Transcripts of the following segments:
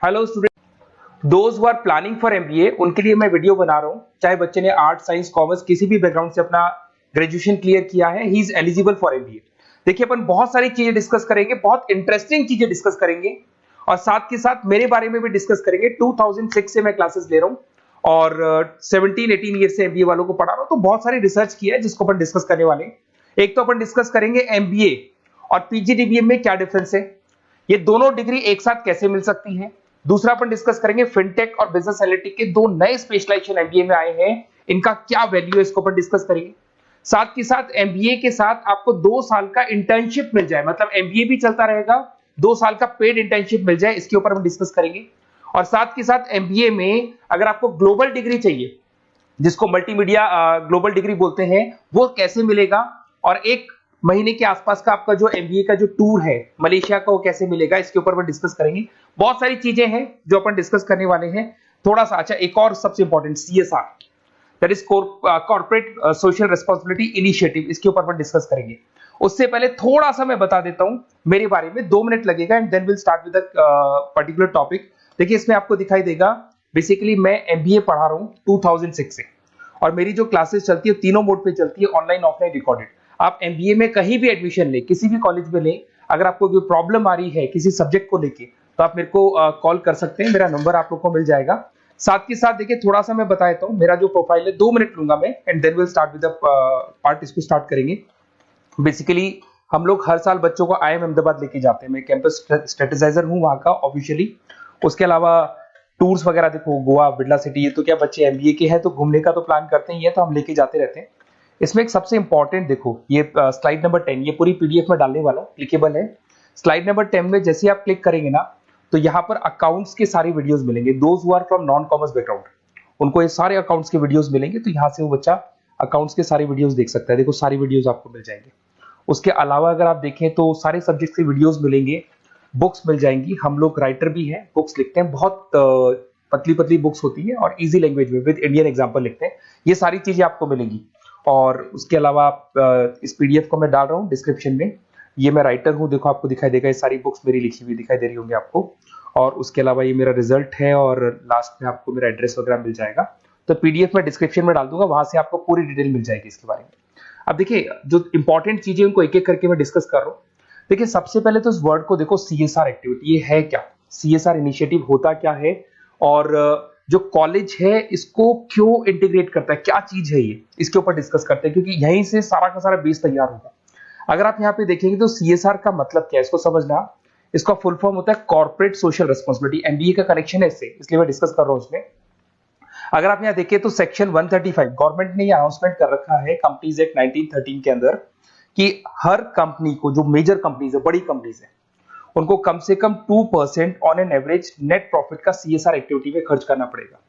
Hello student, those who are planning for MBA उनके लिए मैं वीडियो बना रहा हूं। चाहे बच्चे ने आर्ट, साइंस, कॉमर्स किसी भी बैकग्राउंड से अपना ग्रेजुएशन क्लियर किया है, he is eligible for MBA. देखिए, अपन बहुत सारी चीजें डिस्कस करेंगे, बहुत इंटरेस्टिंग चीजें डिस्कस करेंगे और साथ के साथ मेरे बारे में भी डिस्कस करेंगे। 2006 से मैं क्लासेस ले रहा हूं और 17-18 ईयर से एमबीए वालों को पढ़ा रहा हूं, तो बहुत सारी रिसर्च की है जिसको अपन डिस्कस करने वाले हैं। एक तो अपन डिस्कस करेंगे एमबीए और पीजीडीबीएम में क्या डिफरेंस है, ये दोनों डिग्री एक साथ कैसे मिल सकती है। दूसरा अपन डिस्कस करेंगे फिनटेक और बिजनेस एनालिटिक के दो नए स्पेशलाइजेशन एमबीए में आए हैं, इनका क्या वैल्यू है, इसको अपन डिस्कस करेंगे। साथ के साथ एमबीए के साथ आपको 2 साल का इंटर्नशिप मिल जाए, मतलब एमबीए भी चलता रहेगा, 2 साल का पेड इंटर्नशिप मिल जाए, इसके ऊपर हम डिस्कस करेंगे। और साथ के साथ एमबीए में अगर आपको ग्लोबल डिग्री चाहिए, जिसको मल्टीमीडिया ग्लोबल डिग्री बोलते हैं, वो कैसे मिलेगा, और 1 महीने के आसपास का आपका जो एमबीए का जो टूर है मलेशिया का, वो कैसे मिलेगा, इसके ऊपर अपन डिस्कस करेंगे। बहुत सारी चीजें हैं जो अपन डिस्कस करने वाले हैं। थोड़ा सा अच्छा, एक और सबसे important CSR, that is corporate social responsibility initiative, इसके ऊपर अपन डिस्कस करेंगे। उससे पहले थोड़ा सा मैं बता देता हूं मेरे बारे में, 2 मिनट लगेगा and then will start with particular topic. देखिए, इसमें आपको दिखाई देगा बेसिकली मैं एमबीए पढ़ा रहा हूं 2006 से, और मेरी जो क्लासेस चलती है तीनों मोड पे चलती है, ऑनलाइन, ऑफलाइन, रिकॉर्डेड। आप एमबीए में कहीं भी एडमिशन लें, किसी भी कॉलेज में लें, अगर आपको कोई प्रॉब्लम आ रही है किसी सब्जेक्ट को लेके, तो आप मेरे को कॉल कर सकते हैं, मेरा नंबर आप लोग को मिल जाएगा। साथ के साथ देखिए, थोड़ा सा मैं बता देता हूं मेरा जो प्रोफाइल है, 2 मिनट लूंगा मैं and then will start with the part, इसको स्टार्ट करेंगे। बेसिकली हम लोग हर साल बच्चों को आईएम अहमदाबाद लेके जाते हैं, मैं कैंपस स्ट्रेटेजाइजर हूं वहां का ऑफिशियली। उसके अलावा टूर्स वगैरह, देखो गोवा, बिरला सिटी, ये तो क्या बच्चे एमबीए के हैं तो घूमने का तो प्लान करते ही है, तो हम लेके जाते रहते हैं। इसमें एक सबसे इंपॉर्टेंट, देखो ये स्लाइड नंबर 10, ये पूरी पीडीएफ में डालने वाला हूं, क्लिकेबल है। स्लाइड नंबर 10 में जैसे आप क्लिक करेंगे ना, तो यहाँ पर अकाउंट्स के सारी वीडियोस मिलेंगे। Those who are from non commerce background, उनको ये सारे अकाउंट्स के वीडियोस मिलेंगे, तो यहाँ से वो बच्चा अकाउंट्स के सारी वीडियोस देख सकता है। देखो, सारी वीडियोस आपको मिल जाएंगे। उसके अलावा अगर आप देखें तो सारे सब्जेक्ट के वीडियोस मिलेंगे, बुक्स मिल जाएंगी। हम लोग राइटर भी हैं, बुक्स लिखते हैं, बहुत पतली पतली बुक्स होती है और इजी लैंग्वेज में विद इंडियन एग्जांपल लिखते हैं। ये सारी चीजें आपको मिलेंगी। और उसके अलावा इस पीडीएफ को मैं डाल रहा हूँ डिस्क्रिप्शन में, ये मैं राइटर हूँ, देखो आपको दिखाई देगा, ये सारी बुक्स मेरी लिखी हुई दिखाई दे रही होंगी आपको। और उसके अलावा ये मेरा रिजल्ट है और लास्ट में आपको मेरा एड्रेस वगैरह मिल जाएगा। तो पीडीएफ में डिस्क्रिप्शन में डाल दूंगा, वहां से आपको पूरी डिटेल मिल जाएगी इसके बारे में। अब देखिए, जो इंपॉर्टेंट चीजें उनको एक एक करके मैं डिस्कस कर रहा हूँ। देखिए, सबसे पहले तो इस वर्ड को देखो, सीएसआर एक्टिविटी, ये है क्या, सीएसआर इनिशिएटिव होता क्या है, और जो कॉलेज है इसको क्यों इंटीग्रेट करता है, क्या चीज है ये, इसके ऊपर डिस्कस करते हैं, क्योंकि यहीं से सारा का सारा बेस तैयार होगा। अगर आप यहाँ पे देखेंगे तो सीएसआर का मतलब क्या है, इसको समझना। इसका फुल फॉर्म होता है कॉर्पोरेट सोशल रिस्पांसिबिलिटी। एमबीए का कनेक्शन है इससे, इसलिए मैं डिस्कस कर रहा हूँ इसमें। अगर आप यहाँ देखिए तो सेक्शन 135, गवर्नमेंट ने ये अनाउंसमेंट कर रखा है कंपनीज एक्ट 1913 के अंदर, कि हर कंपनी को, जो मेजर कंपनीज है, बड़ी कंपनीज है, उनको कम से कम 2% on an average net profit का सीएसआर एक्टिविटी में खर्च करना पड़ेगा।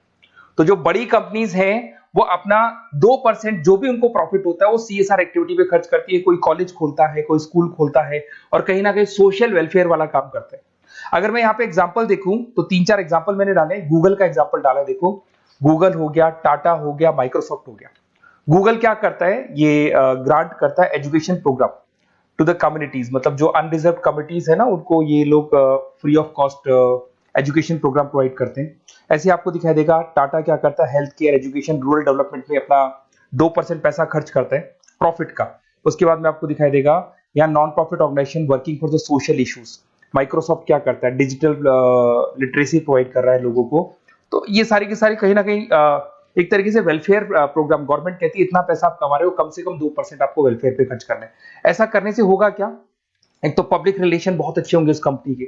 तो जो बड़ी कंपनीज हैं वो अपना 2% जो भी उनको प्रॉफिट होता है वो सीएसआर एक्टिविटी पे खर्च करती है। कोई कॉलेज खोलता है, कोई स्कूल खोलता है, और कहीं ना कहीं सोशल वेलफेयर वाला काम करता है। अगर मैं यहाँ पे एग्जांपल देखूं तो 3-4 एग्जांपल मैंने डाले। गूगल का एग्जांपल डाला, देखो गूगल हो गया, टाटा हो गया, माइक्रोसॉफ्ट हो गया। गूगल क्या करता है, ये ग्रांट करता है education program to the communities, मतलब जो अनरिजर्व कम्युनिटीज है ना, उनको ये लोग free of cost education program provide करते हैं। ऐसे आपको दिखाई देगा टाटा क्या करता है, health care, education, rural development में अपना 2% पैसा खर्च करता है प्रॉफिट का। उसके बाद में आपको दिखाई देगा यहाँ non profit organisation working for the social issues. Microsoft क्या करता है, डिजिटल लिटरेसी प्रोवाइड कर रहा है लोगों को। तो ये सारी की सारी कहीं ना कहीं एक तरीके से वेलफेयर प्रोग्राम। गवर्नमेंट कहती है इतना पैसा आप कमा रहे हो, कम से कम 2% आपको वेलफेयर पे खर्च करना है। ऐसा करने से होगा क्या, एक तो पब्लिक रिलेशन बहुत अच्छे होंगे उस कंपनी के,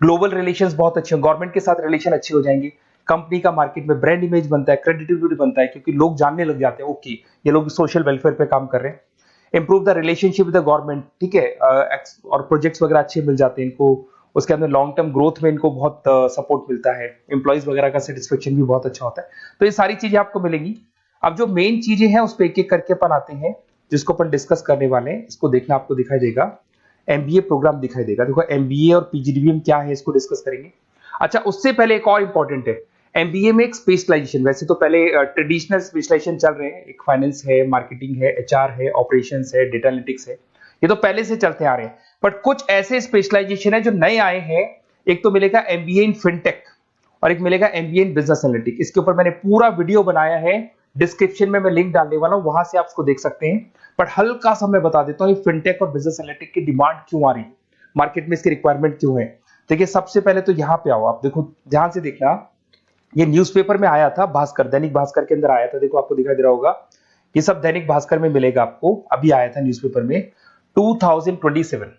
ग्लोबल रिलेशंस बहुत अच्छे होंगे, गवर्नमेंट के साथ रिलेशन अच्छे हो जाएंगे, कंपनी का मार्केट में ब्रांड इमेज बनता है, क्रेडिबिलिटी बनता है, क्योंकि लोग जानने लग जाते हैं ओके ये लोग सोशल वेलफेयर पे काम कर रहे हैं। Improve the relationship with the government, ठीक है, और प्रोजेक्ट्स वगैरह अच्छे मिल जाते हैं इनको। उसके अंदर लॉन्ग टर्म ग्रोथ में इनको बहुत सपोर्ट मिलता है, एम्प्लॉइज वगैरह का सेटिस्फेक्शन भी बहुत अच्छा होता है। तो ये सारी चीजें आपको मिलेंगी। अब जो मेन चीजें हैं उस पर एक एक करके अपन आते हैं, जिसको अपन डिस्कस करने वाले हैं। इसको देखना, आपको दिखाई देगा एमबीए प्रोग्राम दिखाई देगा। देखो एमबीए और पीजीडीबीएम क्या है, इसको डिस्कस करेंगे। अच्छा, उससे पहले एक और इंपॉर्टेंट है, एमबीए में एक स्पेशलाइजेशन, वैसे तो पहले ट्रेडिशनल स्पेशलाइजेशन चल रहे हैं, एक फाइनेंस है, मार्केटिंग है, एचआर है, ऑपरेशंस है, डेटा एनालिटिक्स है, ये तो पहले से चलते आ रहे हैं। बट कुछ ऐसे स्पेशलाइजेशन है जो नए आए हैं, एक तो मिलेगा एमबीए इन फिनटेक और एक मिलेगा एमबीए इन बिजनेस एनालिटिक्स। इसके ऊपर मैंने पूरा वीडियो बनाया है, डिस्क्रिप्शन में मैं लिंक डालने वाला हूं, वहां से आप उसको देख सकते हैं। बट हल्का सा मैं बता देता हूं ये फिनटेक और बिजनेस एनालिटिक्स की डिमांड क्यों आ रही है, मार्केट में इसकी रिक्वायरमेंट क्यों है। देखिए सबसे पहले तो यहाँ पे आओ, आप देखो ध्यान से देखना, ये न्यूज़पेपर में आया था, भास्कर, दैनिक भास्कर के अंदर आया था, देखो आपको दिखाई दे रहा होगा, ये सब दैनिक भास्कर में मिलेगा आपको, अभी आया था न्यूज़पेपर में। 2027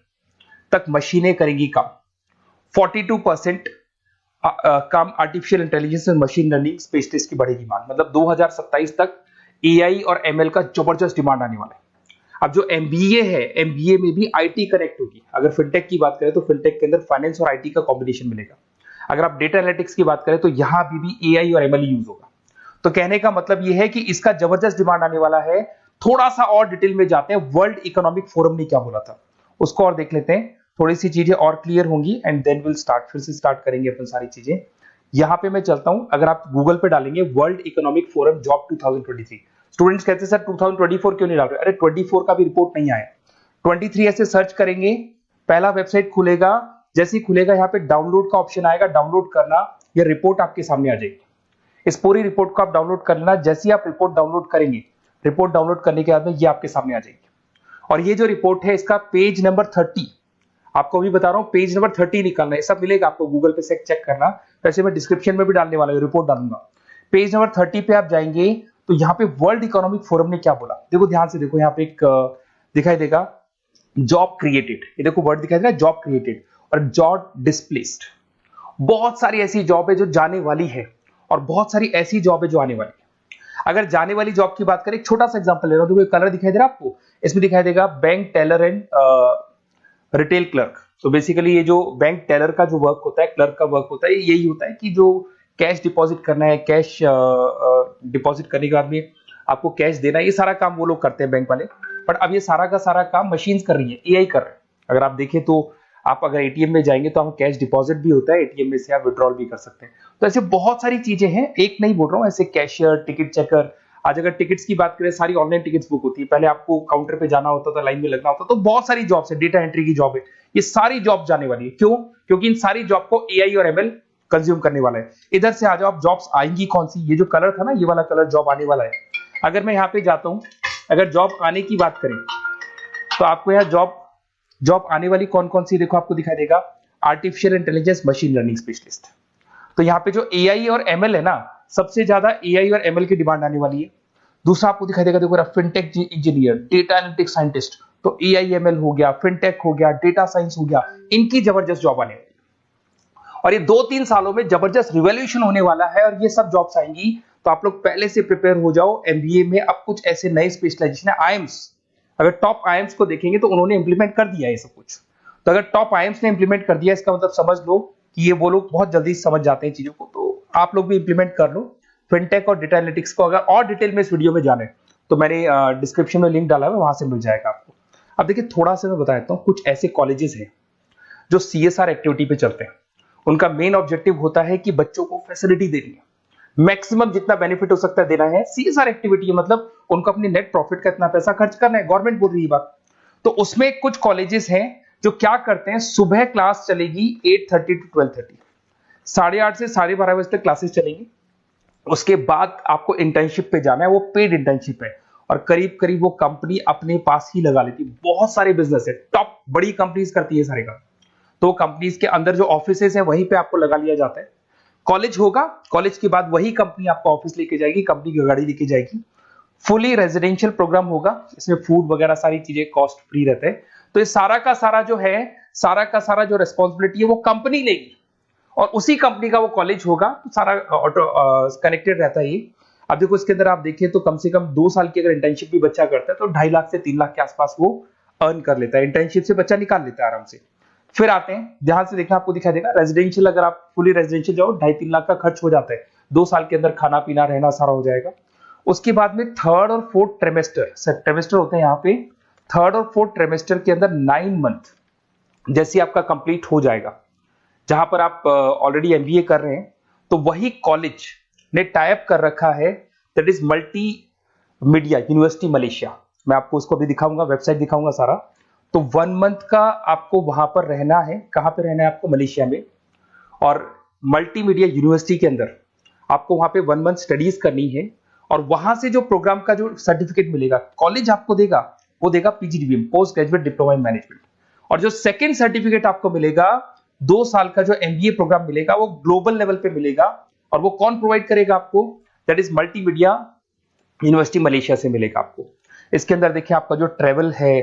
तक मशीनें करेंगी काम, 42% काम आर्टिफिशियल इंटेलिजेंस और मशीन लर्निंग स्पेशलिस्ट की बढ़ेगी मांग, मतलब 2027 तक एआई और एमएल का जबरदस्त डिमांड आने वाला है। अब जो एमबीए है, एमबीए में भी आईटी कनेक्ट होगी। अगर फिनटेक की बात करें तो फिनटेक के अंदर फाइनेंस और आईटी का कॉम्बिनेशन मिलेगा। अगर आप डेटा एनालिटिक्स की बात करें तो यहां भी एआई और एमएल यूज होगा। तो कहने का मतलब यह है कि इसका जबरदस्त डिमांड आने वाला है। थोड़ा सा और डिटेल में जाते हैं, वर्ल्ड इकोनॉमिक फोरम ने क्या बोला था उसको और देख लेते हैं, थोड़ी सी चीजें और क्लियर होंगी एंड देन विल स्टार्ट, फिर से स्टार्ट करेंगे अपन सारी चीजें। यहां पे मैं चलता हूं, अगर आप गूगल पे डालेंगे world economic forum job 2023, students कहते हैं सर 2024 क्यों नहीं डाल रहे, अरे 24 का भी रिपोर्ट नहीं आया, 23 ऐसे सर्च करेंगे, पहला वेबसाइट खुलेगा, जैसे ही खुलेगा यहाँ पे डाउनलोड का ऑप्शन आएगा, डाउनलोड करना, ये रिपोर्ट आपके सामने आ जाएगी। इस पूरी रिपोर्ट को आप डाउनलोड कर लेना, जैसे ही आप रिपोर्ट डाउनलोड करेंगे, रिपोर्ट डाउनलोड करने के बाद में ये आपके सामने आ जाएगी। और ये जो रिपोर्ट है इसका पेज नंबर 30, आपको भी बता रहा हूं पेज नंबर 30 निकालना है, सब मिलेगा आपको गूगल पे से चेक करना, वैसे मैं डिस्क्रिप्शन में भी डालने वाला हूं, रिपोर्ट डालूंगा। पेज नंबर 30 पे आप जाएंगे तो यहाँ पे वर्ल्ड इकोनॉमिक फोरम ने क्या बोला, देखो ध्यान से देखो, यहाँ पे एक दिखाई देगा जॉब क्रिएटेड, ये देखो वर्ड दिखाई दे रहा है जॉब क्रिएटेड और जॉब डिस्प्लेस्ड। बहुत सारी ऐसी जॉब है जो जाने वाली है और बहुत सारी ऐसी जॉब है जो आने वाली है। अगर जाने वाली जॉब की बात करें, एक छोटा सा एग्जांपल ले रहा हूं, देखो कलर दिखाई दे रहा है आपको, इसमें दिखाई देगा bank teller and retail clerk. तो बेसिकली ये जो बैंक टेलर का जो वर्क होता है, क्लर्क का वर्क होता है, यही होता है कि जो कैश डिपॉजिट करना है, कैश डिपॉजिट करने के बाद में आपको कैश देना है, ये सारा काम वो लोग करते हैं बैंक वाले। बट अब ये सारा का सारा काम मशीन्स कर रही है, एआई कर रहे हैं। अगर आप देखें तो आप अगर एटीएम में जाएंगे तो आपको कैश डिपॉजिट भी होता है, एटीएम में से आप विड्रॉल भी कर सकते हैं। तो ऐसे बहुत सारी चीजें हैं, एक नहीं बोल रहा हूँ, ऐसे कैशियर, टिकट चेकर, आज अगर टिकट्स की बात करें सारी ऑनलाइन टिकट्स बुक होती है, पहले आपको काउंटर पे जाना होता था, लाइन में लगना होता, तो बहुत सारी जॉब्स है, डेटा एंट्री की जॉब है, ये सारी जॉब जाने वाली है। क्यों? क्योंकि इन सारी जॉब को एआई और एमएल कंज्यूम करने वाला है। इधर से आ जाओ, आप जॉब्स आएंगी कौन सी, ये जो कलर था ना, ये वाला कलर जॉब आने वाला है। अगर मैं यहाँ पे जाता हूं, अगर जॉब आने की बात करें तो आपको यहाँ जॉब आने वाली कौन कौन सी, देखो आपको दिखाई देगा artificial intelligence machine learning specialist. तो यहाँ पे जो एआई और एमएल है ना, सबसे ज्यादा एआई और एमएल की डिमांड आने वाली है। दूसरा आपको दिखाई देगा, देखो fintech engineer, data analytics scientist, तो एआई एमएल हो गया, फिनटेक हो गया, डेटा साइंस हो गया, इनकी जबरदस्त जॉब आने वाली है। और ये 2-3 सालों में जबरदस्त रिवॉल्यूशन होने वाला है और ये सब जॉब्स आएंगी। तो आप लोग पहले से प्रिपेयर हो जाओ। एमबीए में अब कुछ ऐसे नए स्पेशलाइजेशन है, आईएम्स, अगर टॉप आईएम्स को देखेंगे तो उन्होंने इंप्लीमेंट कर दिया है ये सब कुछ। तो अगर टॉप आईएम्स ने इंप्लीमेंट कर दिया, इसका मतलब समझ लो कि ये वो लोग बहुत जल्दी समझ जाते हैं चीजों को, तो आप लोग भी इंप्लीमेंट कर लो फिनटेक और डेटा एनालिटिक्स को। अगर और डिटेल में इस वीडियो में जाने तो मैंने डिस्क्रिप्शन में लिंक डाला है, वहां से मिल जाएगा आपको। अब देखिए थोड़ा सा मैं बता देता हूँ, कुछ ऐसे कॉलेजेस हैं जो सीएसआर एक्टिविटी पे चलते हैं। उनका मेन ऑब्जेक्टिव होता है कि बच्चों को फैसिलिटी देनी है, मैक्सिमम जितना बेनिफिट हो सकता है देना है। सीएसआर एक्टिविटी है मतलब उनको अपनी नेट प्रॉफिट का इतना पैसा खर्च करना है, गवर्नमेंट बोल रही है बात। तो उसमें कुछ कॉलेजेस हैं जो क्या करते हैं, सुबह क्लास चलेगी 8:30 to 12:30, 8:30 से 12:30 बजे तक क्लासेस चलेंगी। उसके बाद आपको इंटर्नशिप पे जाना है, वो पेड इंटर्नशिप है और करीब करीब वो कंपनी अपने पास ही लगा लेती है। बहुत सारे बिजनेस है, टॉप बड़ी कंपनीज करती है सारे काम। तो कंपनीज के अंदर जो ऑफिसेज हैं वहीं पे आपको लगा लिया जाता है। कॉलेज होगा, कॉलेज के बाद वही कंपनी आपको ऑफिस लेके जाएगी, कंपनी की गाड़ी लेके जाएगी। फुली रेजिडेंशियल प्रोग्राम होगा, इसमें फूड वगैरह सारी चीजें कॉस्ट फ्री रहते हैं। तो ये सारा का सारा जो है, सारा का सारा जो रेस्पॉन्सिबिलिटी है वो कंपनी लेगी और उसी कंपनी का वो कॉलेज होगा। तो सारा ऑटो कनेक्टेड रहता है ये। अब देखो इसके अंदर आप देखिए तो कम से कम 2 साल की अगर इंटर्नशिप भी बच्चा करता है तो 2.5 लाख से 3 लाख के आसपास वो अर्न कर लेता है, इंटर्नशिप से बच्चा निकाल लेता है आराम से। फिर आते हैं, ध्यान से देखना, आपको दिखाई देगा रेजिडेंशियल, अगर आप फुली रेजिडेंशियल जाओ 2.5-3 लाख का खर्च हो जाता है, 2 साल के अंदर खाना पीना रहना सारा हो जाएगा। उसके बाद में थर्ड और फोर्थ ट्रेमेस्टर होते हैं यहाँ पे। थर्ड और फोर्थ ट्रेमेस्टर के अंदर 9 मंथ जैसे आपका कंप्लीट हो जाएगा, जहां पर आप ऑलरेडी एमबीए कर रहे हैं, तो वही कॉलेज ने टाइप कर रखा है, that is multi media university Malaysia. मैं आपको उसको भी दिखाऊंगा, वेबसाइट दिखाऊंगा सारा। तो 1 मंथ का आपको वहां पर रहना है। कहां पे रहना है आपको? मलेशिया में। और मल्टीमीडिया यूनिवर्सिटी के अंदर आपको वहां पे 1 मंथ स्टडीज करनी है और वहां से जो प्रोग्राम का जो सर्टिफिकेट मिलेगा कॉलेज आपको देगा, वो देगा PGDBM, post graduate diploma in management. और जो सेकंड सर्टिफिकेट आपको मिलेगा 2 साल का जो एमबीए प्रोग्राम मिलेगा वो ग्लोबल लेवल पे मिलेगा। और वो कौन प्रोवाइड करेगा आपको? That is multimedia university Malaysia से मिलेगा आपको। इसके अंदर देखिए आपका जो ट्रेवल है,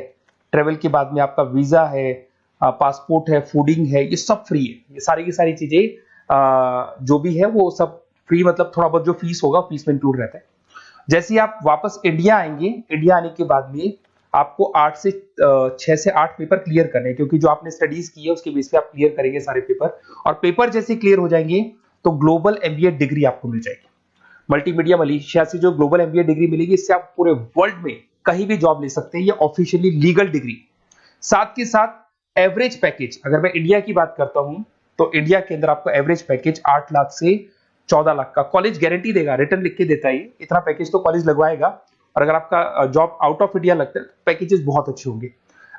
ट्रेवल के बाद में आपका वीजा है, पासपोर्ट है, फूडिंग है, ये सब फ्री है। ये सारी की सारी चीजें जो भी है वो सब फ्री, मतलब थोड़ा बहुत जो फीस होगा फीस में इंक्लूड रहता है। जैसे ही आप वापस इंडिया आएंगे, इंडिया आने के बाद में आपको 6 से 8 पेपर क्लियर करने हैं, क्योंकि जो आपने स्टडीज की है उसके बेस पे आप क्लियर करेंगे सारे पेपर। और पेपर जैसे क्लियर हो जाएंगे तो ग्लोबल एमबीए डिग्री आपको मिल जाएगी। मल्टीमीडिया मलेशिया से जो ग्लोबल एमबीए डिग्री मिलेगी, इससे आप पूरे वर्ल्ड में कहीं भी जॉब ले सकते हैं। ये ऑफिशियली लीगल डिग्री। साथ के साथ एवरेज पैकेज, अगर मैं इंडिया की बात करता हूं तो इंडिया के अंदर आपको एवरेज पैकेज 8 लाख से 14 लाख का कॉलेज गारंटी देगा, रिटर्न लिख के देता है। इतना पैकेज तो कॉलेज लगवाएगा। और अगर आपका जॉब आउट ऑफ इंडिया लगता है तो पैकेजेस बहुत अच्छे होंगे।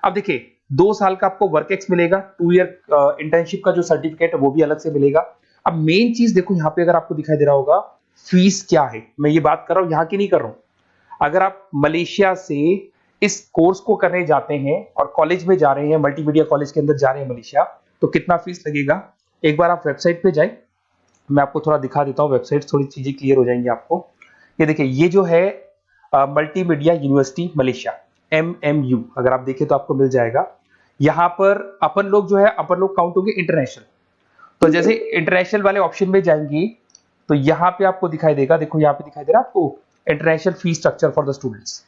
अब देखिए 2 साल का आपको वर्क एक्स मिलेगा, 2 ईयर इंटर्नशिप का जो सर्टिफिकेट है वो भी अलग से मिलेगा। अब मेन चीज देखो यहाँ पे, अगर आपको दिखाई दे रहा होगा फीस क्या है, मैं ये बात कर रहा हूं यहाँ की नहीं कर रहा हूं। अगर आप मलेशिया से इस कोर्स को करने जाते हैं और कॉलेज में जा रहे हैं, मल्टीमीडिया कॉलेज के अंदर जा रहे हैं मलेशिया, तो कितना फीस लगेगा? एक बार आप वेबसाइट पे जाए, मैं आपको थोड़ा दिखा देता हूँ वेबसाइट, थोड़ी चीजें क्लियर हो जाएंगी आपको। ये देखिए, ये जो है मल्टीमीडिया यूनिवर्सिटी मलेशिया, MMU, अगर आप देखें तो आपको मिल जाएगा। यहाँ पर अपन लोग जो है, अपन लोग काउंट होंगे इंटरनेशनल। तो जैसे इंटरनेशनल वाले ऑप्शन में जाएंगे तो यहाँ पे आपको दिखाई देगा, देखो यहाँ पे दिखाई दे रहा है आपको international fee structure for the students.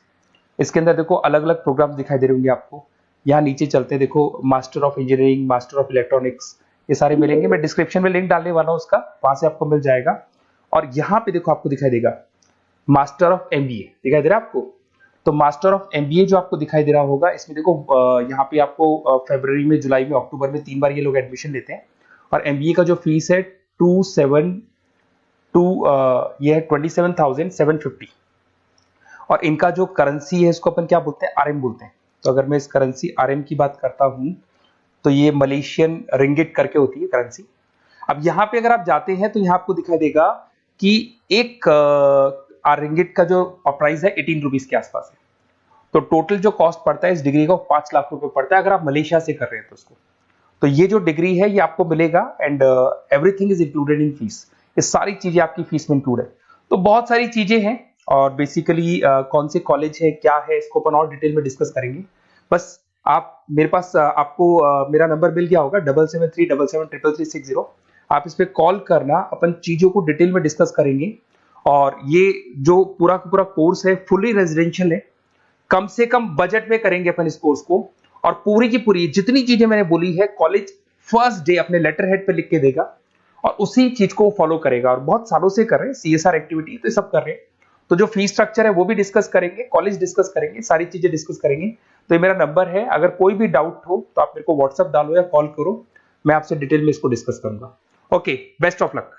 इसके अंदर देखो अलग अलग प्रोग्राम दिखाई दे रहे होंगे आपको। यहाँ नीचे चलते हैं, देखो master of engineering, master of electronics, ये सारे मिलेंगे। मैं डिस्क्रिप्शन में लिंक डालने वाला हूँ उसका, वहां से आपको मिल जाएगा। और यहाँ पे देखो आपको दिखाई देगा मास्टर ऑफ एमबीए, दिखाई दे रहा है आपको। तो मास्टर ऑफ एमबीए जो आपको दिखाई दे रहा होगा, इसमें देखो यहाँ पे आपको फरवरी में, जुलाई में, अक्टूबर में 3 बार ये लोग एडमिशन लेते हैं। और एमबीए का जो फीस है 27,750। और इनका जो करेंसी है इसको अपन क्या बोलते हैं? आरएम बोलते हैं। तो अगर मैं इस करेंसी आरएम की बात करता हूं तो ये मलेशियन रिंगिट करके होती है करेंसी। अब यहाँ पे अगर आप जाते हैं तो यहाँ आपको दिखाई देगा कि एक रिंगिट का जो प्राइस है 18 रुपीज के आसपास है। तो टोटल जो कॉस्ट पड़ता है इस डिग्री का 5 लाख रुपए पड़ता है, अगर आप मलेशिया से कर रहे हैं तो उसको। तो ये जो डिग्री है ये आपको मिलेगा and everything is included in fees. ये सारी चीजें आपकी फीस में इंक्लूड है। तो बहुत सारी चीजें हैं और बेसिकली कौन से कॉलेज है, क्या है, इसको अपन और डिटेल में डिस्कस करेंगे। बस आप मेरे पास आपको मेरा नंबर मिल गया होगा 7737773360। आप इस पे कॉल करना, अपन चीजों को डिटेल में डिस्कस करेंगे। और ये जो पूरा का पूरा कोर्स है फुली रेजिडेंशियल है, कम से कम बजट में करेंगे अपन इस कोर्स को। और पूरी की पूरी जितनी चीजें मैंने बोली है कॉलेज फर्स्ट डे अपने लेटर हेड पे लिख के देगा और उसी चीज को फॉलो करेगा। और बहुत सालों से कर रहे हैं, CSR एक्टिविटी तो सब कर रहे हैं। तो जो फीस स्ट्रक्चर है वो भी डिस्कस करेंगे, कॉलेज डिस्कस करेंगे, सारी चीजें डिस्कस करेंगे। तो ये मेरा नंबर है, अगर कोई भी डाउट हो तो आप मेरे को व्हाट्सएप डालो या कॉल करो, मैं आपसे डिटेल में इसको डिस्कस करूंगा। Okay, best of luck.